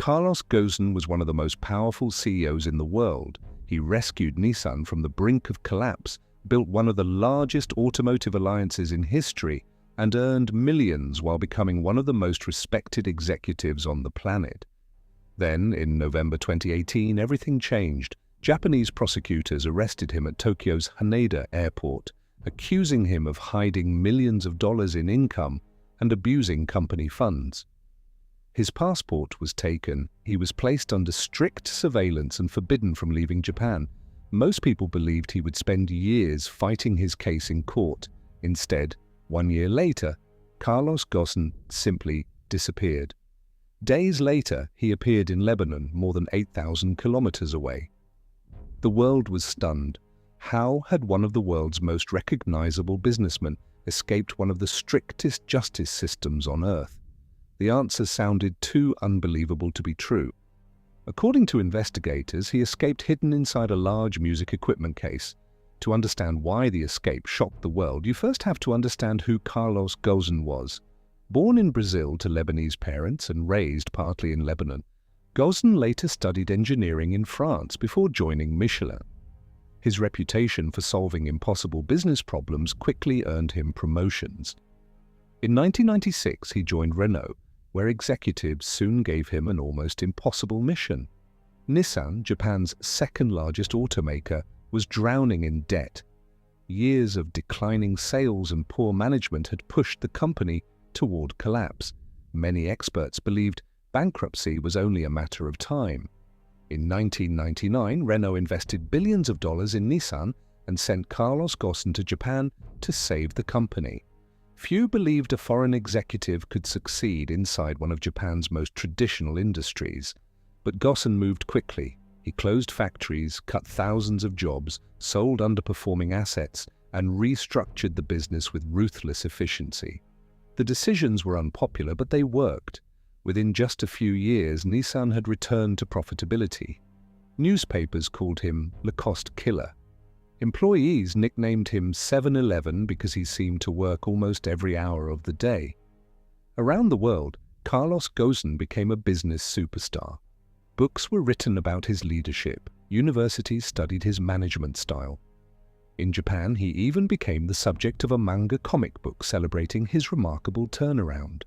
Carlos Ghosn was one of the most powerful CEOs in the world. He rescued Nissan from the brink of collapse, built one of the largest automotive alliances in history, and earned millions while becoming one of the most respected executives on the planet. Then, in November 2018, everything changed. Japanese prosecutors arrested him at Tokyo's Haneda airport, accusing him of hiding millions of dollars in income and abusing company funds. His passport was taken, he was placed under strict surveillance and forbidden from leaving Japan. Most people believed he would spend years fighting his case in court. Instead, 1 year later, Carlos Ghosn simply disappeared. Days later, he appeared in Lebanon, more than 8,000 kilometers away. The world was stunned. How had one of the world's most recognizable businessmen escaped one of the strictest justice systems on Earth? The answer sounded too unbelievable to be true. According to investigators, he escaped hidden inside a large music equipment case. To understand why the escape shocked the world, you first have to understand who Carlos Ghosn was. Born in Brazil to Lebanese parents and raised partly in Lebanon, Ghosn later studied engineering in France before joining Michelin. His reputation for solving impossible business problems quickly earned him promotions. In 1996, he joined Renault, where executives soon gave him an almost impossible mission. Nissan, Japan's second-largest automaker, was drowning in debt. Years of declining sales and poor management had pushed the company toward collapse. Many experts believed bankruptcy was only a matter of time. In 1999, Renault invested billions of dollars in Nissan and sent Carlos Ghosn to Japan to save the company. Few believed a foreign executive could succeed inside one of Japan's most traditional industries. But Ghosn moved quickly. He closed factories, cut thousands of jobs, sold underperforming assets, and restructured the business with ruthless efficiency. The decisions were unpopular, but they worked. Within just a few years, Nissan had returned to profitability. Newspapers called him the cost killer. Employees nicknamed him 7-Eleven because he seemed to work almost every hour of the day. Around the world, Carlos Ghosn became a business superstar. Books were written about his leadership. Universities studied his management style. In Japan, he even became the subject of a manga comic book celebrating his remarkable turnaround.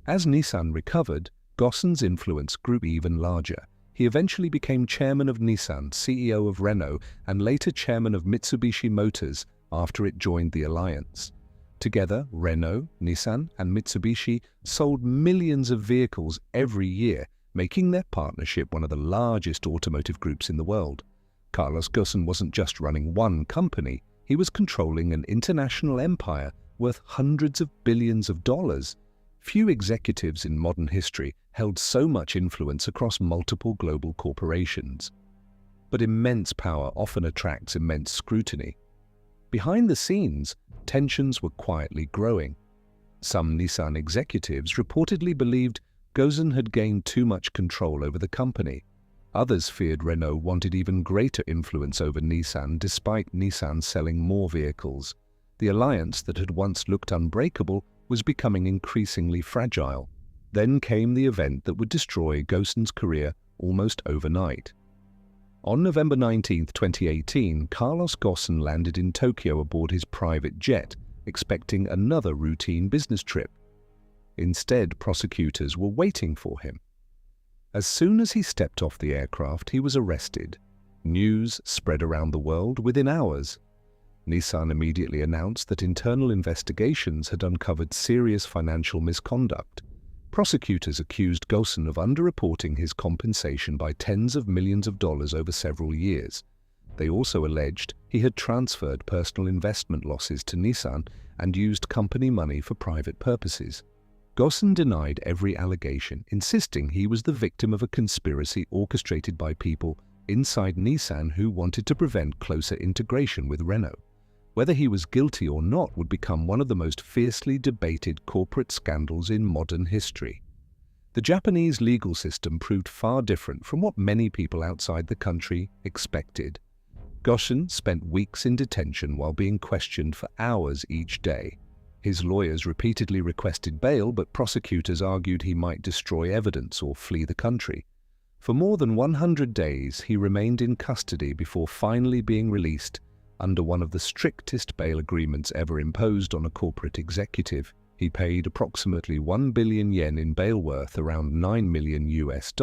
As Nissan recovered, Ghosn's influence grew even larger. He eventually became chairman of Nissan, CEO of Renault, and later chairman of Mitsubishi Motors after it joined the alliance. Together, Renault, Nissan, and Mitsubishi sold millions of vehicles every year, making their partnership one of the largest automotive groups in the world. Carlos Ghosn wasn't just running one company, he was controlling an international empire worth hundreds of billions of dollars. Few executives in modern history held so much influence across multiple global corporations. But immense power often attracts immense scrutiny. Behind the scenes, tensions were quietly growing. Some Nissan executives reportedly believed Ghosn had gained too much control over the company. Others feared Renault wanted even greater influence over Nissan despite Nissan selling more vehicles. The alliance that had once looked unbreakable was becoming increasingly fragile. Then came the event that would destroy Ghosn's career almost overnight. On November 19, 2018, Carlos Ghosn landed in Tokyo aboard his private jet, expecting another routine business trip. Instead, prosecutors were waiting for him. As soon as he stepped off the aircraft, he was arrested. News spread around the world within hours. Nissan immediately announced that internal investigations had uncovered serious financial misconduct. Prosecutors accused Ghosn of underreporting his compensation by tens of millions of dollars over several years. They also alleged he had transferred personal investment losses to Nissan and used company money for private purposes. Ghosn denied every allegation, insisting he was the victim of a conspiracy orchestrated by people inside Nissan who wanted to prevent closer integration with Renault. Whether he was guilty or not would become one of the most fiercely debated corporate scandals in modern history. The Japanese legal system proved far different from what many people outside the country expected. Ghosn spent weeks in detention while being questioned for hours each day. His lawyers repeatedly requested bail, but prosecutors argued he might destroy evidence or flee the country. For more than 100 days, he remained in custody before finally being released under one of the strictest bail agreements ever imposed on a corporate executive. He paid approximately 1 billion yen in bail, worth around $9 million US,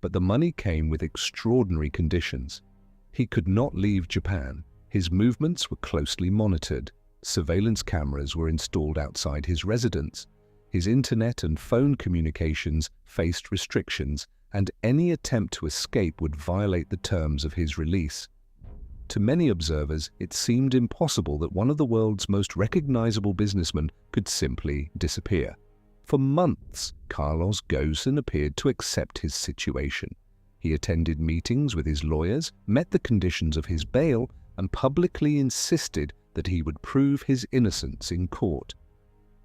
but the money came with extraordinary conditions. He could not leave Japan. His movements were closely monitored. Surveillance cameras were installed outside his residence. His internet and phone communications faced restrictions, and any attempt to escape would violate the terms of his release. To many observers, it seemed impossible that one of the world's most recognizable businessmen could simply disappear. For months, Carlos Ghosn appeared to accept his situation. He attended meetings with his lawyers, met the conditions of his bail, and publicly insisted that he would prove his innocence in court.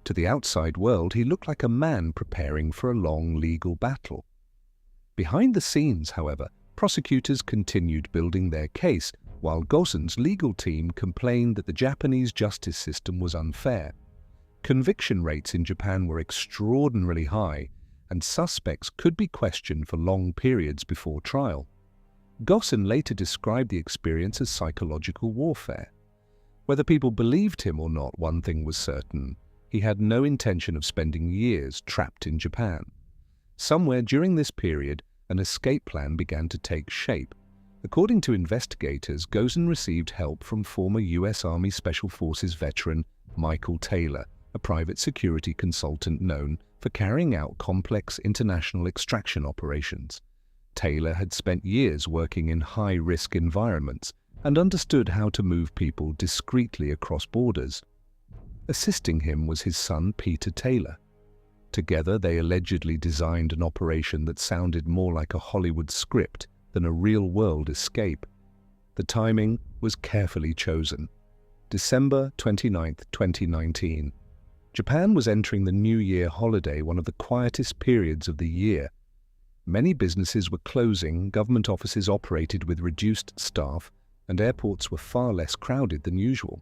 To the outside world, he looked like a man preparing for a long legal battle. Behind the scenes, however, prosecutors continued building their case, while Ghosn's legal team complained that the Japanese justice system was unfair. Conviction rates in Japan were extraordinarily high, and suspects could be questioned for long periods before trial. Ghosn later described the experience as psychological warfare. Whether people believed him or not, one thing was certain: he had no intention of spending years trapped in Japan. Somewhere during this period, an escape plan began to take shape. According to investigators, Ghosn received help from former U.S. Army Special Forces veteran Michael Taylor, a private security consultant known for carrying out complex international extraction operations. Taylor had spent years working in high-risk environments and understood how to move people discreetly across borders. Assisting him was his son Peter Taylor. Together, they allegedly designed an operation that sounded more like a Hollywood script than a real-world escape. The timing was carefully chosen. December 29, 2019. Japan was entering the New Year holiday, one of the quietest periods of the year. Many businesses were closing, government offices operated with reduced staff, and airports were far less crowded than usual.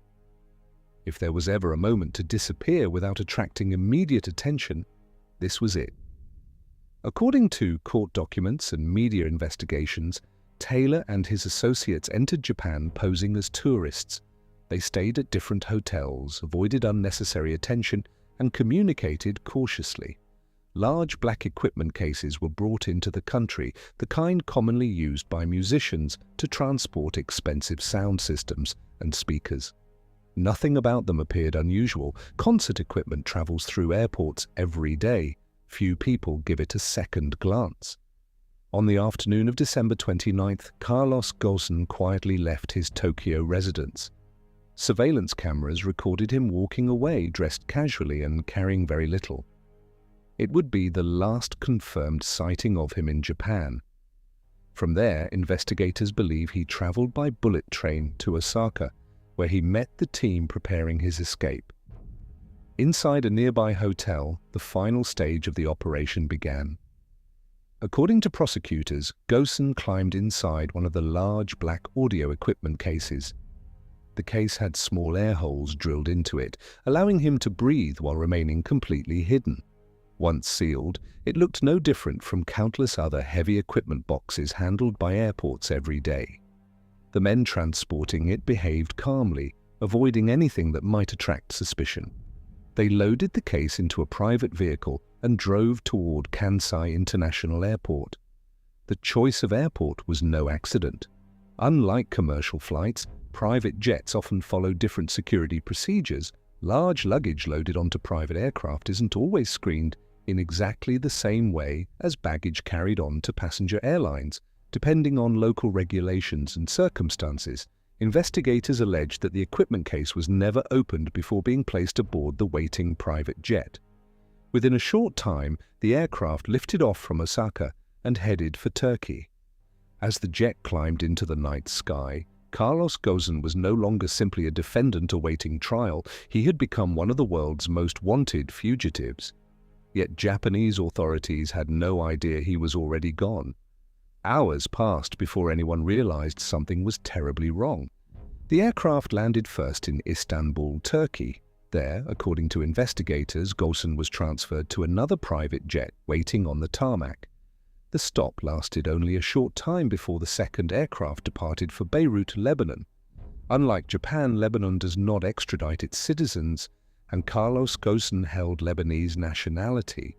If there was ever a moment to disappear without attracting immediate attention, this was it. According to court documents and media investigations, Taylor and his associates entered Japan posing as tourists. They stayed at different hotels, avoided unnecessary attention, and communicated cautiously. Large black equipment cases were brought into the country, the kind commonly used by musicians to transport expensive sound systems and speakers. Nothing about them appeared unusual. Concert equipment travels through airports every day. Few people give it a second glance. On the afternoon of December 29th, Carlos Ghosn quietly left his Tokyo residence. Surveillance cameras recorded him walking away dressed casually and carrying very little. It would be the last confirmed sighting of him in Japan. From there, investigators believe he traveled by bullet train to Osaka, where he met the team preparing his escape. Inside a nearby hotel, the final stage of the operation began. According to prosecutors, Ghosn climbed inside one of the large black audio equipment cases. The case had small air holes drilled into it, allowing him to breathe while remaining completely hidden. Once sealed, it looked no different from countless other heavy equipment boxes handled by airports every day. The men transporting it behaved calmly, avoiding anything that might attract suspicion. They loaded the case into a private vehicle and drove toward Kansai International Airport. The choice of airport was no accident. Unlike commercial flights, private jets often follow different security procedures. Large luggage loaded onto private aircraft isn't always screened in exactly the same way as baggage carried on to passenger airlines, depending on local regulations and circumstances. Investigators alleged that the equipment case was never opened before being placed aboard the waiting private jet. Within a short time, the aircraft lifted off from Osaka and headed for Turkey. As the jet climbed into the night sky, Carlos Ghosn was no longer simply a defendant awaiting trial. He had become one of the world's most wanted fugitives. Yet Japanese authorities had no idea he was already gone. Hours passed before anyone realized something was terribly wrong. The aircraft landed first in Istanbul, Turkey. There, according to investigators, Ghosn was transferred to another private jet waiting on the tarmac. The stop lasted only a short time before the second aircraft departed for Beirut, Lebanon. Unlike Japan, Lebanon does not extradite its citizens, and Carlos Ghosn held Lebanese nationality.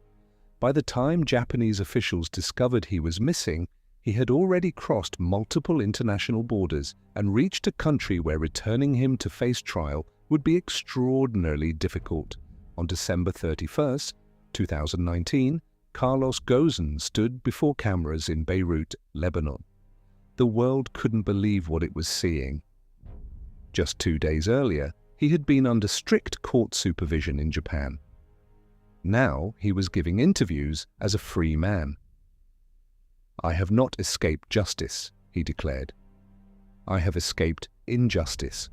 By the time Japanese officials discovered he was missing, he had already crossed multiple international borders and reached a country where returning him to face trial would be extraordinarily difficult. On December 31, 2019, Carlos Ghosn stood before cameras in Beirut, Lebanon. The world couldn't believe what it was seeing. Just 2 days earlier, he had been under strict court supervision in Japan. Now he was giving interviews as a free man. "I have not escaped justice," he declared. "I have escaped injustice."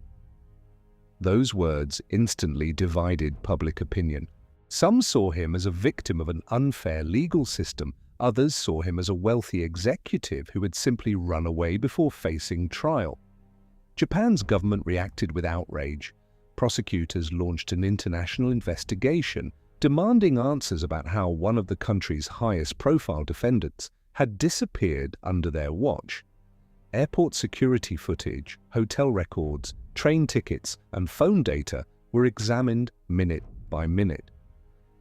Those words instantly divided public opinion. Some saw him as a victim of an unfair legal system. Others saw him as a wealthy executive who had simply run away before facing trial. Japan's government reacted with outrage. Prosecutors launched an international investigation, demanding answers about how one of the country's highest-profile defendants had disappeared under their watch. Airport security footage, hotel records, train tickets, and phone data were examined minute by minute.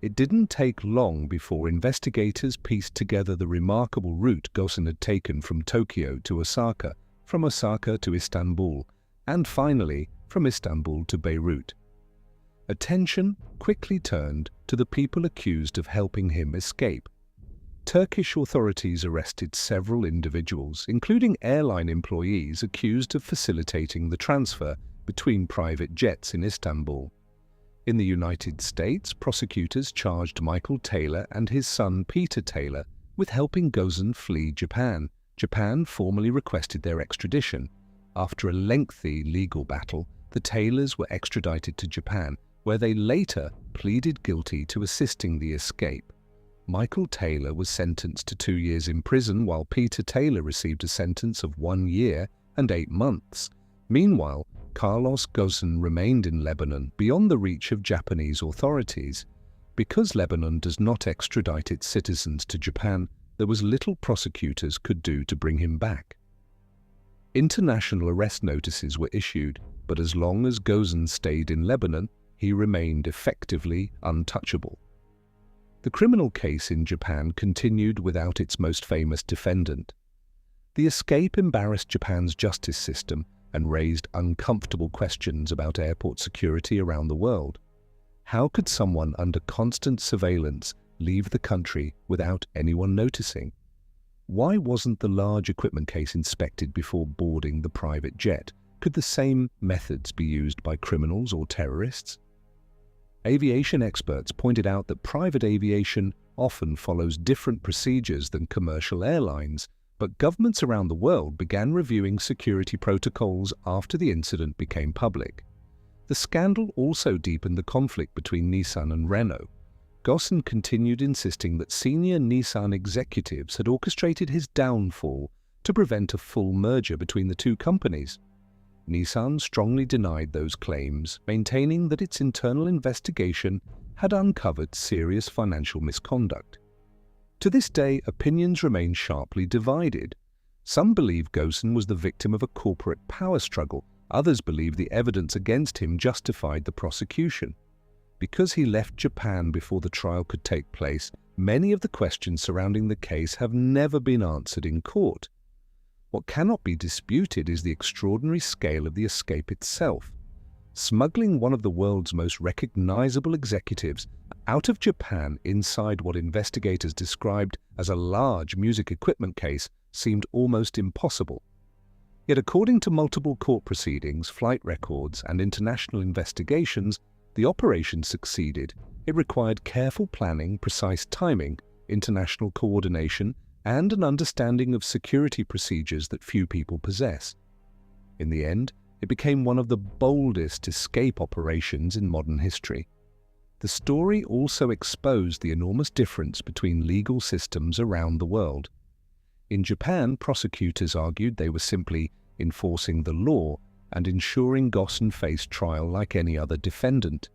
It didn't take long before investigators pieced together the remarkable route Ghosn had taken from Tokyo to Osaka, from Osaka to Istanbul, and finally from Istanbul to Beirut. Attention quickly turned to the people accused of helping him escape. Turkish authorities arrested several individuals, including airline employees accused of facilitating the transfer between private jets in Istanbul. In the United States, prosecutors charged Michael Taylor and his son Peter Taylor with helping Ghosn flee Japan. Japan formally requested their extradition. After a lengthy legal battle, the Taylors were extradited to Japan, where they later pleaded guilty to assisting the escape. Michael Taylor was sentenced to 2 years in prison, while Peter Taylor received a sentence of 1 year and 8 months. Meanwhile, Carlos Ghosn remained in Lebanon, beyond the reach of Japanese authorities. Because Lebanon does not extradite its citizens to Japan, there was little prosecutors could do to bring him back. International arrest notices were issued, but as long as Ghosn stayed in Lebanon, he remained effectively untouchable. The criminal case in Japan continued without its most famous defendant. The escape embarrassed Japan's justice system and raised uncomfortable questions about airport security around the world. How could someone under constant surveillance leave the country without anyone noticing? Why wasn't the large equipment case inspected before boarding the private jet? Could the same methods be used by criminals or terrorists? Aviation experts pointed out that private aviation often follows different procedures than commercial airlines, but governments around the world began reviewing security protocols after the incident became public. The scandal also deepened the conflict between Nissan and Renault. Ghosn continued insisting that senior Nissan executives had orchestrated his downfall to prevent a full merger between the two companies. Nissan strongly denied those claims, maintaining that its internal investigation had uncovered serious financial misconduct. To this day, opinions remain sharply divided. Some believe Ghosn was the victim of a corporate power struggle. Others believe the evidence against him justified the prosecution. Because he left Japan before the trial could take place, many of the questions surrounding the case have never been answered in court. What cannot be disputed is the extraordinary scale of the escape itself. Smuggling one of the world's most recognizable executives out of Japan inside what investigators described as a large music equipment case seemed almost impossible. Yet according to multiple court proceedings, flight records, and international investigations, the operation succeeded. It required careful planning, precise timing, international coordination, and an understanding of security procedures that few people possess. In the end, it became one of the boldest escape operations in modern history. The story also exposed the enormous difference between legal systems around the world. In Japan, prosecutors argued they were simply enforcing the law and ensuring Ghosn faced trial like any other defendant.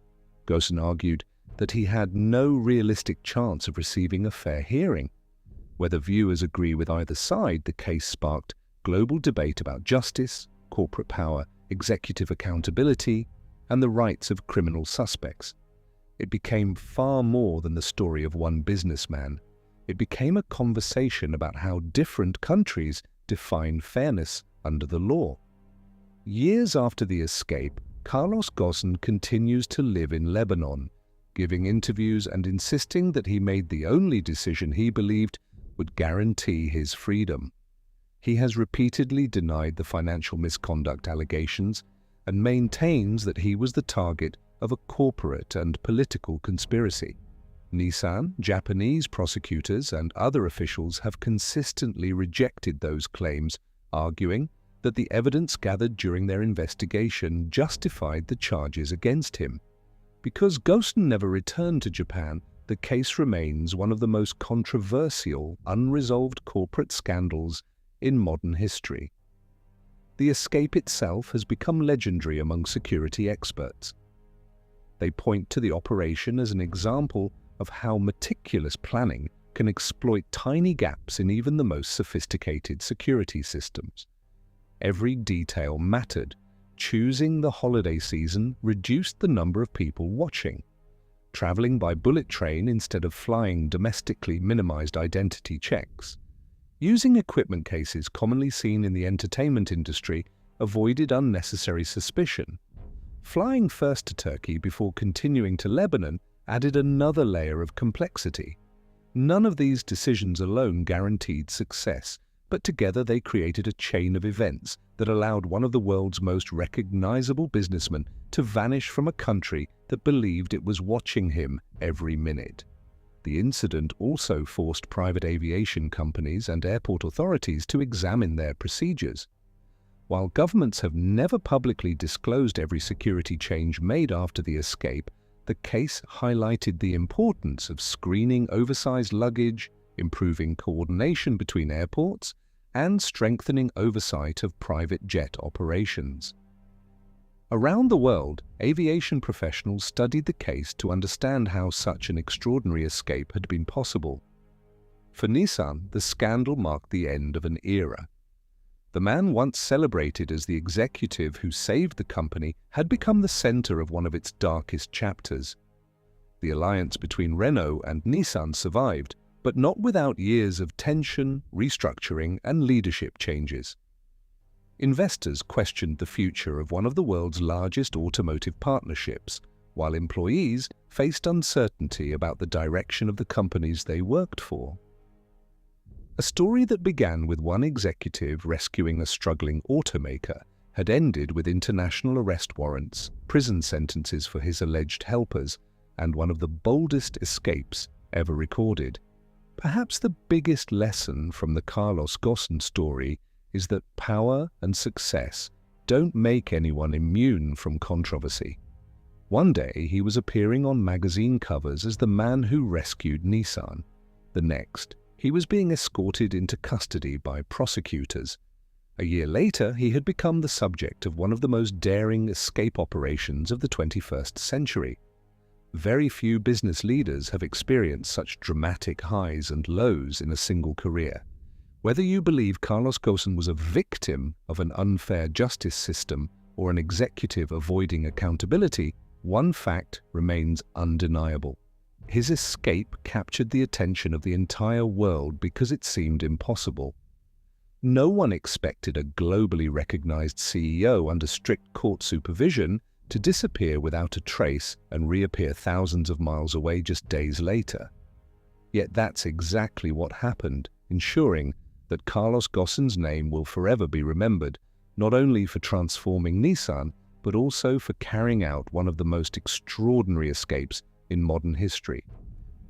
Ghosn argued that he had no realistic chance of receiving a fair hearing. Whether viewers agree with either side, the case sparked global debate about justice, corporate power, executive accountability, and the rights of criminal suspects. It became far more than the story of one businessman. It became a conversation about how different countries define fairness under the law. Years after the escape, Carlos Ghosn continues to live in Lebanon, giving interviews and insisting that he made the only decision he believed would guarantee his freedom. He has repeatedly denied the financial misconduct allegations and maintains that he was the target of a corporate and political conspiracy. Nissan, Japanese prosecutors, and other officials have consistently rejected those claims, arguing that the evidence gathered during their investigation justified the charges against him. Because Ghosn never returned to Japan, the case remains one of the most controversial, unresolved corporate scandals in modern history. The escape itself has become legendary among security experts. They point to the operation as an example of how meticulous planning can exploit tiny gaps in even the most sophisticated security systems. Every detail mattered. Choosing the holiday season reduced the number of people watching. Traveling by bullet train instead of flying domestically minimized identity checks. Using equipment cases commonly seen in the entertainment industry avoided unnecessary suspicion. Flying first to Turkey before continuing to Lebanon added another layer of complexity. None of these decisions alone guaranteed success, but together they created a chain of events that allowed one of the world's most recognizable businessmen to vanish from a country that believed it was watching him every minute. The incident also forced private aviation companies and airport authorities to examine their procedures. While governments have never publicly disclosed every security change made after the escape, the case highlighted the importance of screening oversized luggage, improving coordination between airports, and strengthening oversight of private jet operations. Around the world, aviation professionals studied the case to understand how such an extraordinary escape had been possible. For Nissan, the scandal marked the end of an era. The man once celebrated as the executive who saved the company had become the center of one of its darkest chapters. The alliance between Renault and Nissan survived, but not without years of tension, restructuring, and leadership changes. Investors questioned the future of one of the world's largest automotive partnerships, while employees faced uncertainty about the direction of the companies they worked for. A story that began with one executive rescuing a struggling automaker had ended with international arrest warrants, prison sentences for his alleged helpers, and one of the boldest escapes ever recorded. Perhaps the biggest lesson from the Carlos Ghosn story is that power and success don't make anyone immune from controversy. One day he was appearing on magazine covers as the man who rescued Nissan. The next, he was being escorted into custody by prosecutors. A year later, he had become the subject of one of the most daring escape operations of the 21st century. Very few business leaders have experienced such dramatic highs and lows in a single career. Whether you believe Carlos Ghosn was a victim of an unfair justice system or an executive avoiding accountability, one fact remains undeniable. His escape captured the attention of the entire world because it seemed impossible. No one expected a globally recognized CEO under strict court supervision to disappear without a trace and reappear thousands of miles away just days later. Yet that's exactly what happened, ensuring that Carlos Ghosn's name will forever be remembered, not only for transforming Nissan, but also for carrying out one of the most extraordinary escapes in modern history.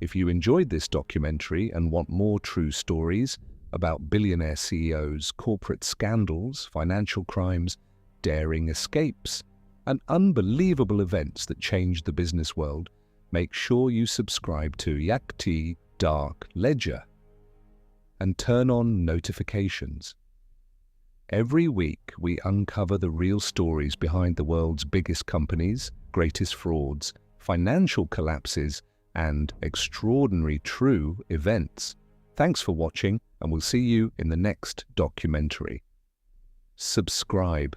If you enjoyed this documentary and want more true stories about billionaire CEOs, corporate scandals, financial crimes, daring escapes, and unbelievable events that changed the business world, make sure you subscribe to Yakti Dark Ledger and turn on notifications. Every week, we uncover the real stories behind the world's biggest companies, greatest frauds, financial collapses, and extraordinary true events. Thanks for watching, and we'll see you in the next documentary. Subscribe.